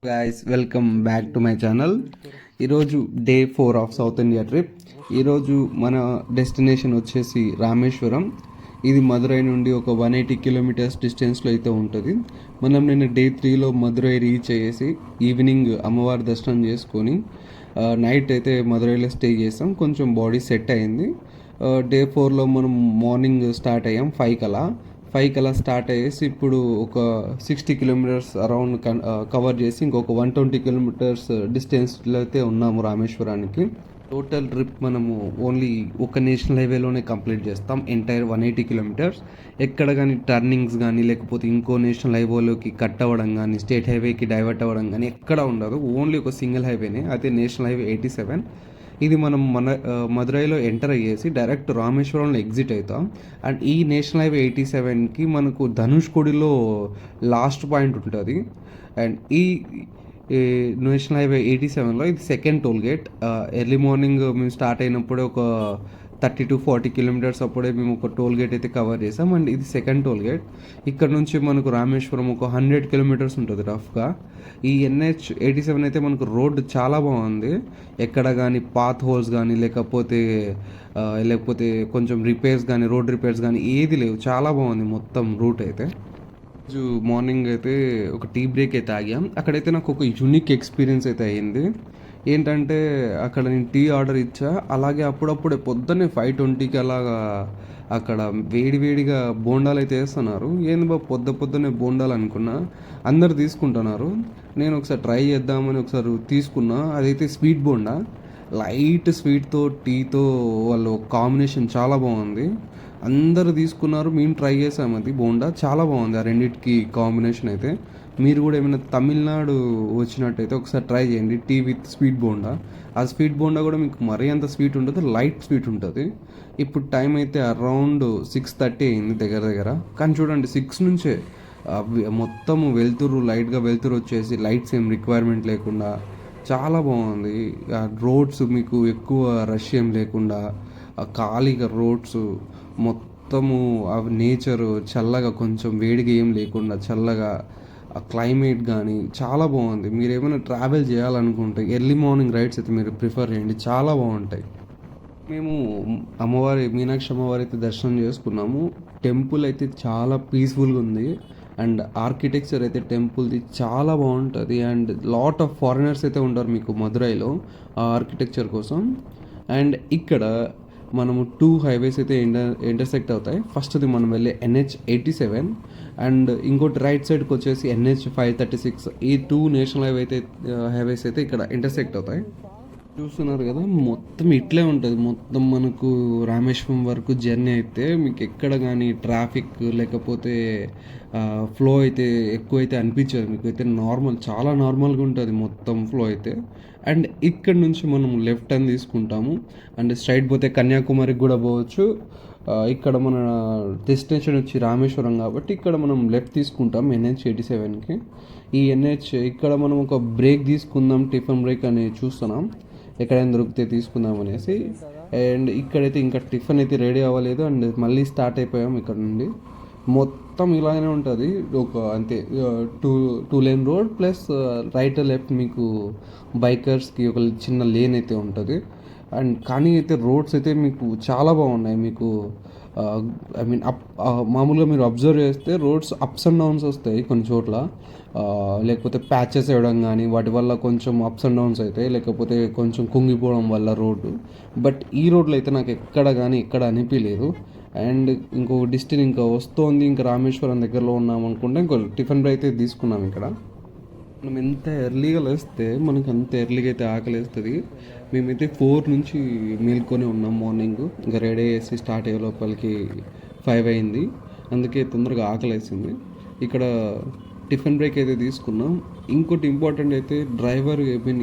Guys welcome back to my channel. ఈరోజు day 4 of South India trip. ఈరోజు మన destination వచ్చేసి రామేశ్వరం. ఇది మదురై నుండి ఒక 180 కిలోమీటర్స్ డిస్టెన్స్లో అయితే ఉంటుంది. మనం నిన్న డే 3లో మదురై రీచ్ అయ్యేసి ఈవినింగ్ అమ్మవారి దర్శనం చేసుకొని నైట్ అయితే మదురైలో స్టే చేసాం. కొంచెం బాడీ సెట్ అయింది. డే 4లో మనం మార్నింగ్ స్టార్ట్ అయ్యాం 5 కల్లా స్టార్ట్ అయ్యేసి ఇప్పుడు ఒక 60 కిలోమీటర్స్ అరౌండ్ కవర్ చేసి ఇంకొక 120 కిలోమీటర్స్ డిస్టెన్స్లో అయితే ఉన్నాము రామేశ్వరానికి. టోటల్ ట్రిప్ మనము ఓన్లీ ఒక నేషనల్ హైవేలోనే కంప్లీట్ చేస్తాం. Entire 180 kilometres. ఎక్కడ కానీ టర్నింగ్స్ కానీ లేకపోతే ఇంకో నేషనల్ హైవేలోకి కట్ అవ్వడం కానీ స్టేట్ హైవేకి డైవర్ట్ అవ్వడం కానీ ఎక్కడ ఉండదు. ఓన్లీ ఒక సింగిల్ హైవేనే, అదే నేషనల్ హైవే 87. ఇది మనం మదురైలో ఎంటర్ అయ్యేసి డైరెక్ట్ రామేశ్వరంలో ఎగ్జిట్ అవుతాం. అండ్ ఈ నేషనల్ హైవే 87కి మనకు ధనుష్కోడిలో లాస్ట్ పాయింట్ ఉంటుంది. అండ్ ఈ నేషనల్ హైవే 87లో ఇది second toll gate. Early morning మేము స్టార్ట్ అయినప్పుడే ఒక 30 to 40 కిలోమీటర్స్ అప్పుడే మేము ఒక టోల్ గేట్ అయితే కవర్ చేసాం. అండ్ ఇది సెకండ్ టోల్ గేట్. ఇక్కడ నుంచి మనకు రామేశ్వరం ఒక 100 కిలోమీటర్స్ ఉంటుంది రఫ్గా. ఈ NH87 అయితే మనకు రోడ్ చాలా బాగుంది. ఎక్కడ కానీ పాత్ హోల్స్ కానీ లేకపోతే కొంచెం రిపేర్స్ కానీ రోడ్ రిపేర్స్ కానీ ఏది లేవు. చాలా బాగుంది మొత్తం రూట్ అయితే. రోజు మార్నింగ్ అయితే ఒక టీ బ్రేక్ అయితే ఆగాం. అక్కడైతే నాకు ఒక యూనిక్ ఎక్స్పీరియన్స్ అయితే అయ్యింది. ఏంటంటే అక్కడ నేను టీ ఆర్డర్ ఇచ్చా. అలాగే అప్పుడప్పుడే పొద్దున్నే 5:20కి అలాగా అక్కడ వేడివేడిగా బోండాలు అయితే వేస్తున్నారు. ఏంది బా పొద్దున్నే బోండాలు అనుకున్నా. అందరు తీసుకుంటున్నారు. నేను ఒకసారి ట్రై చేద్దామని ఒకసారి తీసుకున్నా. అదైతే స్వీట్ బోండా, లైట్ స్వీట్తో టీతో వాళ్ళు కాంబినేషన్ చాలా బాగుంది. అందరు తీసుకున్నారు, మేము ట్రై చేసాము. అది బోండా చాలా బాగుంది. ఆ రెండింటికి కాంబినేషన్ అయితే మీరు కూడా ఏమైనా తమిళనాడు వచ్చినట్టయితే ఒకసారి ట్రై చేయండి. Tea with sweet bonda. ఆ స్వీట్ బోండా కూడా మీకు మరీ అంత స్వీట్ ఉంటుంది, లైట్ స్వీట్ ఉంటుంది. ఇప్పుడు టైం అయితే అరౌండ్ 6:30 అయింది దగ్గర. కానీ చూడండి 6 నుంచే మొత్తము లైట్గా వెళ్తురు వచ్చేసి లైట్స్ ఏం రిక్వైర్మెంట్ లేకుండా చాలా బాగుంది. రోడ్స్ మీకు ఎక్కువ రష్ ఏం లేకుండా ఖాళీగా రోడ్స్ మొత్తము నేచరు చల్లగా, కొంచెం వేడిగా ఏం లేకుండా చల్లగా, ఆ క్లైమేట్ కానీ చాలా బాగుంది. మీరు ఏమైనా ట్రావెల్ చేయాలనుకుంటే ఎర్లీ మార్నింగ్ రైడ్స్ అయితే మీరు ప్రిఫర్ చేయండి, చాలా బాగుంటాయి. మేము మీనాక్షి అమ్మవారి అయితే దర్శనం చేసుకున్నాము. టెంపుల్ అయితే చాలా పీస్ఫుల్గా ఉంది. అండ్ ఆర్కిటెక్చర్ అయితే టెంపుల్ది చాలా బాగుంటుంది. అండ్ లాట్ ఆఫ్ ఫారినర్స్ అయితే ఉంటారు మీకు మదురైలో ఆ ఆర్కిటెక్చర్ కోసం. అండ్ ఇక్కడ మనము 2 హైవేస్ అయితే ఇంటర్సెక్ట్ అవుతాయి. ఫస్ట్ది మనం వెళ్ళే NH87 అండ్ ఇంకోటి రైట్ సైడ్కి వచ్చేసి NH536. ఈ 2 నేషనల్ హైవేస్ అయితే ఇక్కడ ఇంటర్సెక్ట్ అవుతాయి. చూస్తున్నారు కదా, మొత్తం ఇట్లే ఉంటుంది. మొత్తం మనకు రామేశ్వరం వరకు జర్నీ అయితే మీకు ఎక్కడ కానీ ట్రాఫిక్ లేకపోతే ఫ్లో అయితే ఎక్కువైతే అనిపించదు. మీకు అయితే చాలా నార్మల్గా ఉంటుంది మొత్తం ఫ్లో అయితే. అండ్ ఇక్కడ నుంచి మనం లెఫ్ట్ అని తీసుకుంటాము. అండ్ స్ట్రైట్ పోతే కన్యాకుమారికి కూడా పోవచ్చు. ఇక్కడ మన డెస్టినేషన్ వచ్చి రామేశ్వరం కాబట్టి ఇక్కడ మనం లెఫ్ట్ తీసుకుంటాం NH87కి. ఈ ఇక్కడ మనం ఒక బ్రేక్ తీసుకుందాం, టిఫిన్ బ్రేక్ అని చూస్తున్నాం. ఎక్కడైనా దొరికితే తీసుకుందాం అనేసి. అండ్ ఇక్కడైతే ఇంకా టిఫిన్ అయితే రెడీ అవ్వలేదు. అండ్ మళ్ళీ స్టార్ట్ అయిపోయాం ఇక్కడ నుండి. మొత్తం ఇలానే ఉంటుంది. అంతే 2 lane road plus right left మీకు బైకర్స్కి ఒక చిన్న లేన్ అయితే ఉంటుంది. అండ్ కానీ అయితే రోడ్స్ అయితే మీకు చాలా బాగున్నాయి. మీకు మామూలుగా మీరు అబ్జర్వ్ చేస్తే రోడ్స్ అప్స్ అండ్ డౌన్స్ వస్తాయి కొన్ని చోట్ల. లేకపోతే ప్యాచెస్ వేయడం కానీ వాటి వల్ల కొంచెం అప్స్ అండ్ డౌన్స్ అవుతాయి, లేకపోతే కొంచెం కుంగిపోవడం వల్ల రోడ్డు. బట్ ఈ రోడ్లో అయితే నాకు ఎక్కడ అనిపించలేదు. అండ్ ఇంకో ఇంకా వస్తోంది, ఇంకా రామేశ్వరం దగ్గరలో ఉన్నాం అనుకుంటే ఇంకో టిఫిన్ బ్రేక్ అయితే తీసుకున్నాం. ఇక్కడ మనం ఎంత ఎర్లీగా లేస్తే మనకు అంత ఎర్లీగా అయితే ఆకలి వేస్తుంది. మేమైతే 4 నుంచి మేల్కొని ఉన్నాం మార్నింగ్. ఇంకా రెడీ చేసి స్టార్ట్ అయ్యే లోపలికి 5 అయింది. అందుకే తొందరగా ఆకలి వేసింది. ఇక్కడ టిఫిన్ బ్రేక్ అయితే తీసుకున్నాం. ఇంకోటి ఇంపార్టెంట్ అయితే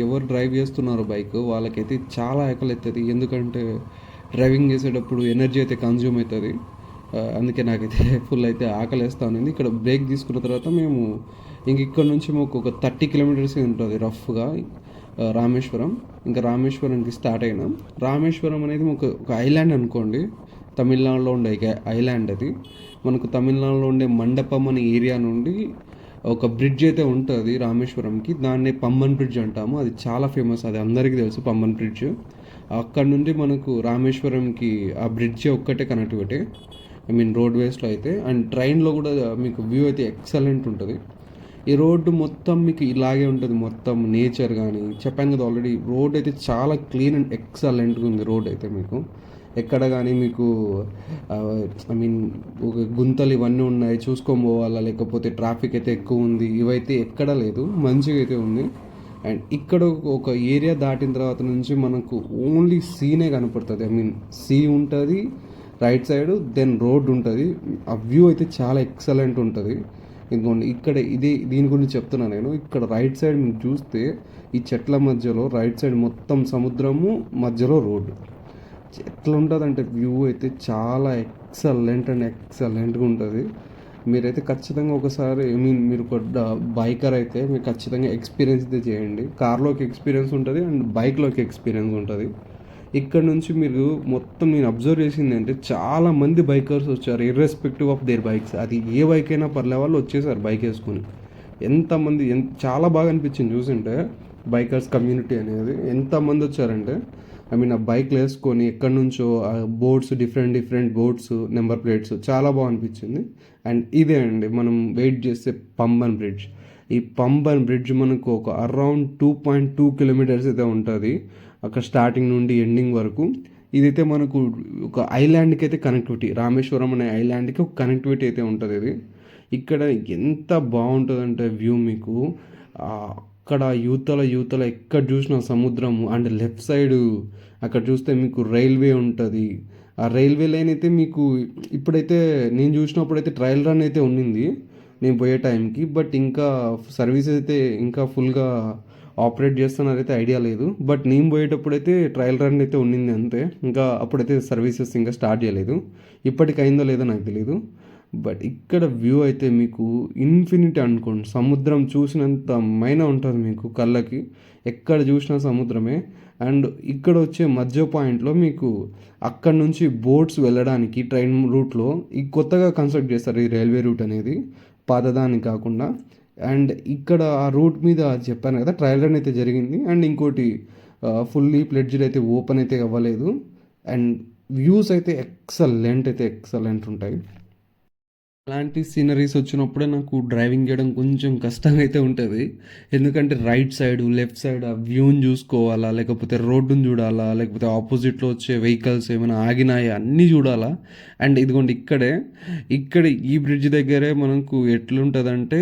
ఎవరు డ్రైవ్ చేస్తున్నారో బైక్ వాళ్ళకైతే చాలా ఆకలి అవుతుంది. ఎందుకంటే డ్రైవింగ్ చేసేటప్పుడు ఎనర్జీ అయితే కన్జ్యూమ్ అవుతుంది. అందుకే నాకైతే ఫుల్ అయితే ఆకలి వేస్తూ ఉంది. ఇక్కడ బ్రేక్ తీసుకున్న తర్వాత మేము ఇక్కడ నుంచి మాకు ఒక 30 కిలోమీటర్స్ ఉంటుంది రఫ్గా రామేశ్వరం. ఇంకా రామేశ్వరంకి స్టార్ట్ అయినాం. రామేశ్వరం అనేది ఒక ఐలాండ్ అనుకోండి. తమిళనాడులో ఉండే ఐలాండ్ అది. మనకు తమిళనాడులో ఉండే మండపం అనే ఏరియా నుండి ఒక బ్రిడ్జ్ అయితే ఉంటుంది రామేశ్వరంకి. దాన్నే పంబన్ బ్రిడ్జ్ అంటాము. అది చాలా ఫేమస్. అది అందరికీ తెలుసు పంబన్ బ్రిడ్జ్. అక్కడ నుండి మనకు రామేశ్వరంకి ఆ బ్రిడ్జ్ ఒక్కటే కనెక్టివిటీ. ఐ మీన్ రోడ్వేస్లో అయితే. అండ్ ట్రైన్లో కూడా మీకు వ్యూ అయితే ఎక్సలెంట్ ఉంటుంది. ఈ రోడ్డు మొత్తం మీకు ఇలాగే ఉంటుంది. మొత్తం నేచర్ కానీ చెప్పాను కదా ఆల్రెడీ. రోడ్ అయితే చాలా క్లీన్ అండ్ ఎక్సలెంట్గా ఉంది రోడ్ అయితే. మీకు ఎక్కడ కానీ మీకు ఐ మీన్ గుంతలు ఇవన్నీ ఉన్నాయి చూసుకొని పోవాలా, లేకపోతే ట్రాఫిక్ అయితే ఎక్కువ ఉంది, ఇవైతే ఎక్కడ లేదు. మంచిగా అయితే ఉంది. అండ్ ఇక్కడ ఒక ఏరియా దాటిన తర్వాత నుంచి మనకు ఓన్లీ సీనే కనపడుతుంది. ఐ మీన్ సీ ఉంటుంది రైట్ సైడ్, దెన్ రోడ్ ఉంటుంది. ఆ వ్యూ అయితే చాలా ఎక్సలెంట్ ఉంటుంది. ఇదిగోండి ఇక్కడ దీని గురించి చెప్తున్నాను నేను. ఇక్కడ రైట్ సైడ్ మీకు చూస్తే ఈ చెట్ల మధ్యలో రైట్ సైడ్ మొత్తం సముద్రము, మధ్యలో రోడ్డు. ఎట్లా ఉంటుంది అంటే వ్యూ అయితే చాలా ఎక్సలెంట్గా ఉంటుంది. మీరైతే ఖచ్చితంగా ఒకసారి ఐ మీన్ మీరు ఒక బైకర్ అయితే మీరు ఖచ్చితంగా ఎక్స్పీరియన్స్ అయితే చేయండి. కార్లోకి ఎక్స్పీరియన్స్ ఉంటుంది అండ్ బైక్లోకి ఎక్స్పీరియన్స్ ఉంటుంది. ఇక్కడ నుంచి మీరు మొత్తం నేను అబ్జర్వ్ చేసింది అంటే చాలామంది బైకర్స్ వచ్చారు, ఇర్రెస్పెక్టివ్ ఆఫ్ దేర్ బైక్స్. అది ఏ బైక్ అయినా పర్లే, వాళ్ళు వచ్చేసారు బైక్ వేసుకొని. ఎంతమంది చాలా బాగా అనిపించింది చూసింటే బైకర్స్ కమ్యూనిటీ అనేది. ఎంతమంది వచ్చారంటే ఐ మీన్ ఆ బైక్లు వేసుకొని ఎక్కడి నుంచో boards, different boards, number plates, చాలా బాగా అనిపించింది. అండ్ ఇదే అండి మనం వెయిట్ చేసే పంబన్ బ్రిడ్జ్. ఈ పంబన్ బ్రిడ్జ్ మనకు ఒక అరౌండ్ 2.2 కిలోమీటర్స్ అయితే ఉంటుంది అక్కడ స్టార్టింగ్ నుండి ఎండింగ్ వరకు. ఇదైతే మనకు ఒక ఐలాండ్కి అయితే కనెక్టివిటీ, రామేశ్వరం అనే ఐలాండ్కి ఒక కనెక్టివిటీ అయితే ఉంటుంది. ఇది ఇక్కడ ఎంత బాగుంటుందంటే వ్యూ మీకు అక్కడ యూతల ఎక్కడ చూసిన సముద్రము. అండ్ లెఫ్ట్ సైడ్ అక్కడ చూస్తే మీకు రైల్వే ఉంటుంది. ఆ రైల్వే లైన్ అయితే మీకు ఇప్పుడైతే నేను చూసినప్పుడైతే ట్రయల్ రన్ అయితే ఉండింది నేను పోయే టైంకి. బట్ ఇంకా సర్వీసెస్ అయితే ఇంకా ఫుల్గా ఆపరేట్ చేస్తున్నారైతే ఐడియా లేదు. బట్ నేను పోయేటప్పుడైతే ట్రయల్ రన్ అయితే ఉండింది అంతే. ఇంకా అప్పుడైతే సర్వీసెస్ ఇంకా స్టార్ట్ చేయలేదు. ఇప్పటికి అయిందో లేదో నాకు తెలీదు. బట్ ఇక్కడ వ్యూ అయితే మీకు ఇన్ఫినిటీ అనుకోండి. సముద్రం చూసినంత మైనా ఉంటుంది మీకు కళ్ళకి. ఎక్కడ చూసినా సముద్రమే. అండ్ ఇక్కడ వచ్చే మధ్య పాయింట్లో మీకు అక్కడ నుంచి బోట్స్ వెళ్ళడానికి ట్రైన్ రూట్లో ఈ కొత్తగా కన్స్ట్రక్ట్ చేస్తారు ఈ రైల్వే రూట్ అనేది, పాతదానికి కాకుండా. అండ్ ఇక్కడ ఆ రూట్ మీద చెప్పాను కదా ట్రయల్ రన్ అయితే జరిగింది. అండ్ ఇంకోటి ఫుల్లీ ప్లెడ్జ్డ్ అయితే ఓపెన్ అయితే అవ్వలేదు. అండ్ వ్యూస్ అయితే ఎక్సలెంట్ ఉంటాయి. అలాంటి సీనరీస్ వచ్చినప్పుడే నాకు డ్రైవింగ్ చేయడం కొంచెం కష్టంగా అయితే ఉంటుంది. ఎందుకంటే రైట్ సైడ్, లెఫ్ట్ సైడ్ ఆ వ్యూని చూసుకోవాలా, లేకపోతే రోడ్డుని చూడాలా, లేకపోతే ఆపోజిట్లో వచ్చే వెహికల్స్ ఏమైనా ఆగినాయి అన్నీ చూడాలా. అండ్ ఇదిగోండి ఇక్కడ ఈ బ్రిడ్జ్ దగ్గరే మనకు ఎట్లుంటుందంటే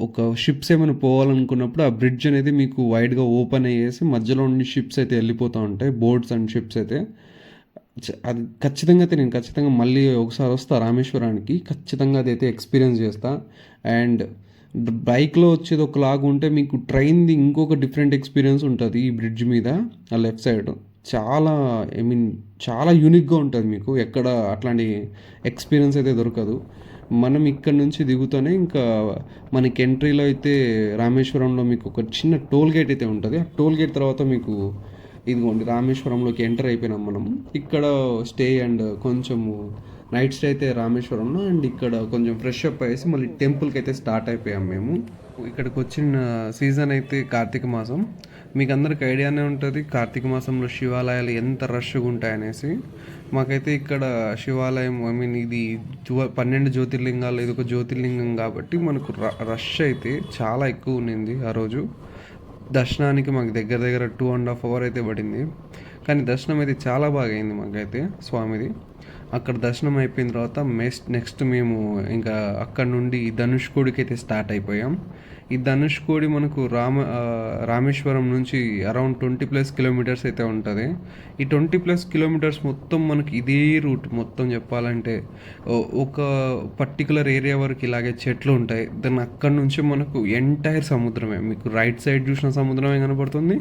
ఒక షిప్స్ ఏమైనా పోవాలనుకున్నప్పుడు ఆ బ్రిడ్జ్ అనేది మీకు వైడ్గా ఓపెన్ అయ్యేసి మధ్యలో ఉండి షిప్స్ అయితే వెళ్ళిపోతూ ఉంటాయి, బోట్స్ అండ్ షిప్స్ అయితే. అది ఖచ్చితంగా మళ్ళీ ఒకసారి వస్తా రామేశ్వరానికి. ఖచ్చితంగా అదైతే ఎక్స్పీరియన్స్ చేస్తా. అండ్ బైక్లో వచ్చేది ఒకలాగా ఉంటే మీకు ట్రైన్ది ఇంకొక డిఫరెంట్ ఎక్స్పీరియన్స్ ఉంటుంది ఈ బ్రిడ్జ్ మీద. ఆ లెఫ్ట్ సైడ్ చాలా ఐ మీన్ చాలా యూనిక్గా ఉంటుంది. మీకు ఎక్కడ అట్లాంటి ఎక్స్పీరియన్స్ అయితే దొరకదు. మనం ఇక్కడ నుంచి దిగుతూనే ఇంకా మనకి ఎంట్రీలో అయితే రామేశ్వరంలో మీకు ఒక చిన్న టోల్ గేట్ అయితే ఉంటుంది. ఆ టోల్ గేట్ తర్వాత మీకు ఇదిగోండి రామేశ్వరంలోకి ఎంటర్ అయిపోయినాం మనం. ఇక్కడ స్టే అండ్ కొంచెము నైట్ స్టే అయితే రామేశ్వరంలో. అండ్ ఇక్కడ కొంచెం ఫ్రెష్ అప్ అయ్యేసి మళ్ళీ టెంపుల్కి అయితే స్టార్ట్ అయిపోయాం మేము. ఇక్కడికి వచ్చిన సీజన్ అయితే కార్తీక మాసం. మీకు అందరికి ఐడియానే ఉంటుంది కార్తీక మాసంలో శివాలయాలు ఎంత రష్గా ఉంటాయనేసి. మాకైతే ఇక్కడ శివాలయం ఐ మీన్ ఇది 12 జ్యోతిర్లింగాలు, ఇది ఒక జ్యోతిర్లింగం కాబట్టి మనకు రష్ అయితే చాలా ఎక్కువ ఉన్నింది ఆ రోజు. దర్శనానికి మాకు దగ్గర 2.5 hours అయితే పడింది. కానీ దర్శనం అయితే చాలా బాగా అయింది మాకైతే స్వామిది. అక్కడ దర్శనం అయిపోయిన తర్వాత నెక్స్ట్ మేము ఇంకా అక్కడ నుండి ధనుష్కోడికి అయితే స్టార్ట్ అయిపోయాం. ఈ ధనుష్కోడి మనకు రామేశ్వరం నుంచి అరౌండ్ 20+ కిలోమీటర్స్ అయితే ఉంటుంది. ఈ 20+ కిలోమీటర్స్ మొత్తం మనకి ఇదే రూట్ మొత్తం చెప్పాలంటే ఒక పర్టికులర్ ఏరియా వరకు ఇలాగే చెట్లు ఉంటాయి. దాన్ని అక్కడ నుంచి మనకు ఎంటైర్ సముద్రమే. మీకు రైట్ సైడ్ చూసిన సముద్రమే కనపడుతుంది,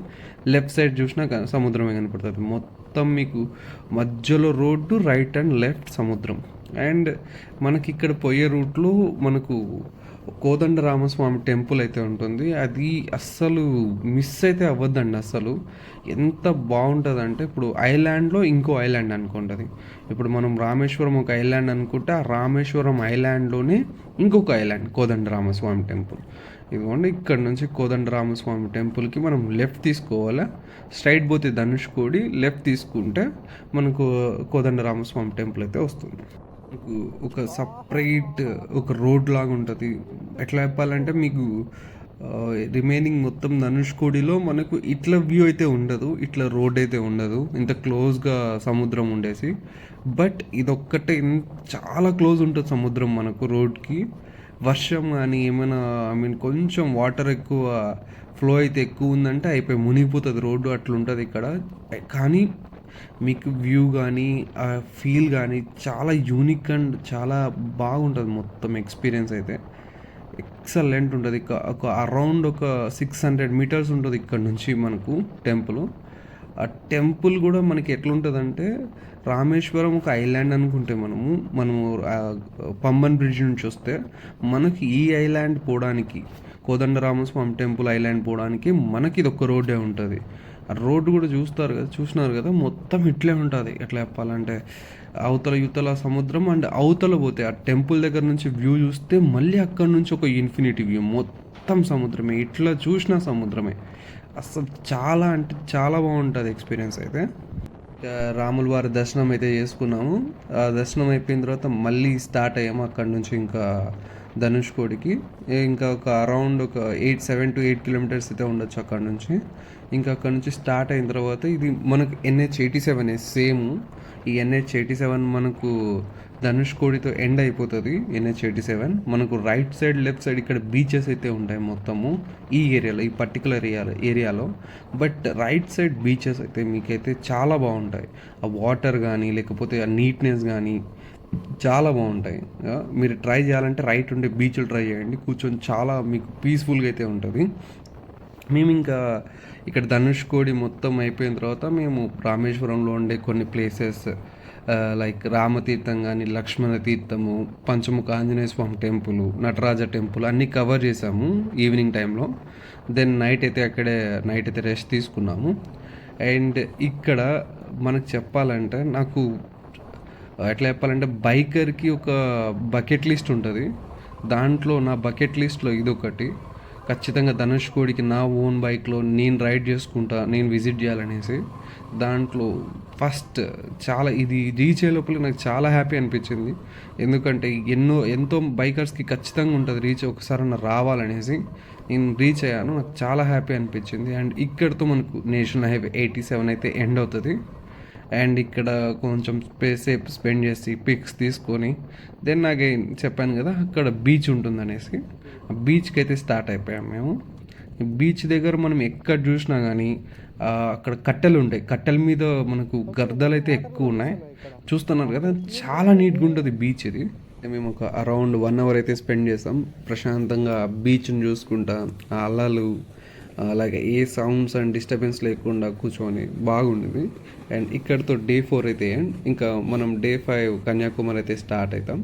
లెఫ్ట్ సైడ్ చూసినా సముద్రమే కనపడుతుంది. మొత్తం మీకు మధ్యలో రోడ్డు, రైట్ అండ్ లెఫ్ట్ సముద్రం. అండ్ మనకి ఇక్కడ పోయే రూట్లో మనకు కోదండరామస్వామి టెంపుల్ అయితే ఉంటుంది. అది అస్సలు మిస్ అయితే అవ్వద్దండి అస్సలు. ఎంత బావుంటదంటే ఇప్పుడు ఐలాండ్‌లో ఇంకో ఐలాండ్ అనుకోండి అది. ఇప్పుడు మనం రామేశ్వరం ఒక ఐలాండ్ అనుకుంటే, ఆ రామేశ్వరం ఐలాండ్‌లోనే ఇంకొక ఐలాండ్ కోదండరామస్వామి టెంపుల్. ఇదిగోండి ఇక్కడ నుంచి కోదండరామస్వామి టెంపుల్‌కి మనం లెఫ్ట్ తీసుకోవాలా. స్ట్రైట్ పోతే ధనుష్కోడి, లెఫ్ట్ తీసుకుంటే మనకు కోదండరామస్వామి టెంపుల్ అయితే వస్తుంది. మీకు ఒక సపరేట్ ఒక రోడ్ లాగా ఉంటుంది. ఎట్లా చెప్పాలంటే మీకు రిమైనింగ్ మొత్తం ధనుష్కోడిలో మనకు ఇట్లా వ్యూ అయితే ఉండదు, ఇట్లా రోడ్ అయితే ఉండదు, ఇంత క్లోజ్గా సముద్రం ఉండేసి. బట్ ఇదొక్కటే చాలా క్లోజ్ ఉంటుంది సముద్రం మనకు రోడ్కి. వర్షం కానీ ఏమైనా ఐ మీన్ కొంచెం వాటర్ ఎక్కువ ఫ్లో అయితే ఎక్కువ ఉందంటే అయిపోయి మునిగిపోతుంది రోడ్డు, అట్లుంటుంది ఇక్కడ. కానీ మీకు వ్యూ కానీ ఆ ఫీల్ కానీ చాలా యూనిక్ అండ్ చాలా బాగుంటుంది మొత్తం ఎక్స్పీరియన్స్ అయితే. ఎక్సలెంట్ ఉంటుంది. ఒక అరౌండ్ ఒక 600 మీటర్స్ ఉంటుంది ఇక్కడ నుంచి మనకు టెంపుల్. ఆ టెంపుల్ కూడా మనకి ఎట్లుంటుందంటే రామేశ్వరం ఒక ఐలాండ్ అనుకుంటే మనము పంబన్ బ్రిడ్జ్ నుంచి వస్తే మనకి ఈ ఐలాండ్ పోవడానికి, కోదండరామస్వామి టెంపుల్ ఐలాండ్ పోవడానికి మనకి ఇది ఒక్క రోడ్డే ఉంటుంది. ఆ రోడ్డు కూడా చూసినారు కదా మొత్తం ఇట్లే ఉంటుంది. ఎట్లా చెప్పాలంటే అవతల యువతల సముద్రం అండ్ అవతల పోతే ఆ టెంపుల్ దగ్గర నుంచి వ్యూ చూస్తే మళ్ళీ అక్కడ నుంచి ఒక ఇన్ఫినిటీ వ్యూ, మొత్తం సముద్రమే, ఇట్లా చూసిన సముద్రమే. అసలు చాలా అంటే చాలా బాగుంటుంది ఎక్స్పీరియన్స్ అయితే. రాముల వారి దర్శనం అయితే చేసుకున్నాము. ఆ దర్శనం అయిపోయిన తర్వాత మళ్ళీ స్టార్ట్ అయ్యాము అక్కడ నుంచి ఇంకా ధనుష్కోడికి. ఇంకా ఒక అరౌండ్ ఒక 7 to 8 కిలోమీటర్స్ అయితే ఉండొచ్చు అక్కడ నుంచి. ఇంకా అక్కడ నుంచి స్టార్ట్ అయిన తర్వాత ఇది మనకు NH87 సేమ్. ఈ NH87 మనకు ధనుష్కోడితో ఎండ్ అయిపోతుంది. NH87 మనకు రైట్ సైడ్ లెఫ్ట్ సైడ్ ఇక్కడ బీచెస్ అయితే ఉంటాయి మొత్తము ఈ ఏరియాలో, ఈ పర్టికులర్ ఏరియాలో. బట్ రైట్ సైడ్ బీచెస్ అయితే మీకైతే చాలా బాగుంటాయి. ఆ వాటర్ కానీ లేకపోతే ఆ నీట్నెస్ కానీ చాలా బాగుంటాయి. మీరు ట్రై చేయాలంటే రైట్ ఉండే బీచ్లు ట్రై చేయండి, కూర్చొని చాలా మీకు పీస్ఫుల్గా అయితే ఉంటుంది. మేము ఇంకా ఇక్కడ ధనుష్కోడి మొత్తం అయిపోయిన తర్వాత మేము రామేశ్వరంలో ఉండే కొన్ని ప్లేసెస్ లైక్ రామతీర్థం కానీ, లక్ష్మణ తీర్థము, పంచముఖ ఆంజనేయ స్వామి టెంపుల్, నటరాజ టెంపుల్ అన్నీ కవర్ చేసాము ఈవినింగ్ టైంలో. దెన్ నైట్ అయితే రెస్ట్ తీసుకున్నాము. అండ్ ఇక్కడ మనకు చెప్పాలంటే నాకు ఎట్లా చెప్పాలంటే బైకర్కి ఒక బకెట్ లిస్ట్ ఉంటుంది. దాంట్లో నా బకెట్ లిస్ట్లో ఇదొకటి. ఖచ్చితంగా ధనుష్కోడికి నా ఓన్ బైక్లో నేను రైడ్ చేసుకుంటా, నేను విజిట్ చేయాలనేసి. దాంట్లో ఫస్ట్ చాలా ఇది రీచ్ అయ్యే లోపల నాకు చాలా హ్యాపీ అనిపించింది. ఎందుకంటే ఎంతో బైకర్స్కి ఖచ్చితంగా ఉంటుంది రీచ్ ఒకసారి రావాలనేసి. నేను రీచ్ అయ్యాను, నాకు చాలా హ్యాపీ అనిపించింది. అండ్ ఇక్కడితో మనకు నేషనల్ హైవే 87 అయితే ఎండ్ అవుతుంది. అండ్ ఇక్కడ కొంచెం సేపు స్పెండ్ చేసి పిక్స్ తీసుకొని దెన్ నాకు చెప్పాను కదా అక్కడ బీచ్ ఉంటుందనేసి, ఆ బీచ్కి అయితే స్టార్ట్ అయిపోయాం మేము. బీచ్ దగ్గర మనం ఎక్కడ చూసినా కానీ అక్కడ కట్టెలు ఉంటాయి. కట్టెల మీద మనకు గర్దలు అయితే ఎక్కువ ఉన్నాయి, చూస్తున్నారు కదా. చాలా నీట్గా ఉంటుంది బీచ్ ఇది. మేము ఒక అరౌండ్ 1 hour అయితే స్పెండ్ చేసాం ప్రశాంతంగా బీచ్ని చూసుకుంటా. ఆ అలలు అలాగే ఏ సౌండ్స్ అండ్ డిస్టర్బెన్స్ లేకుండా కూర్చొని బాగుండింది. అండ్ ఇక్కడితో Day 4 అయితే ఇంకా మనం Day 5 కన్యాకుమారి అయితే స్టార్ట్ అవుతాం.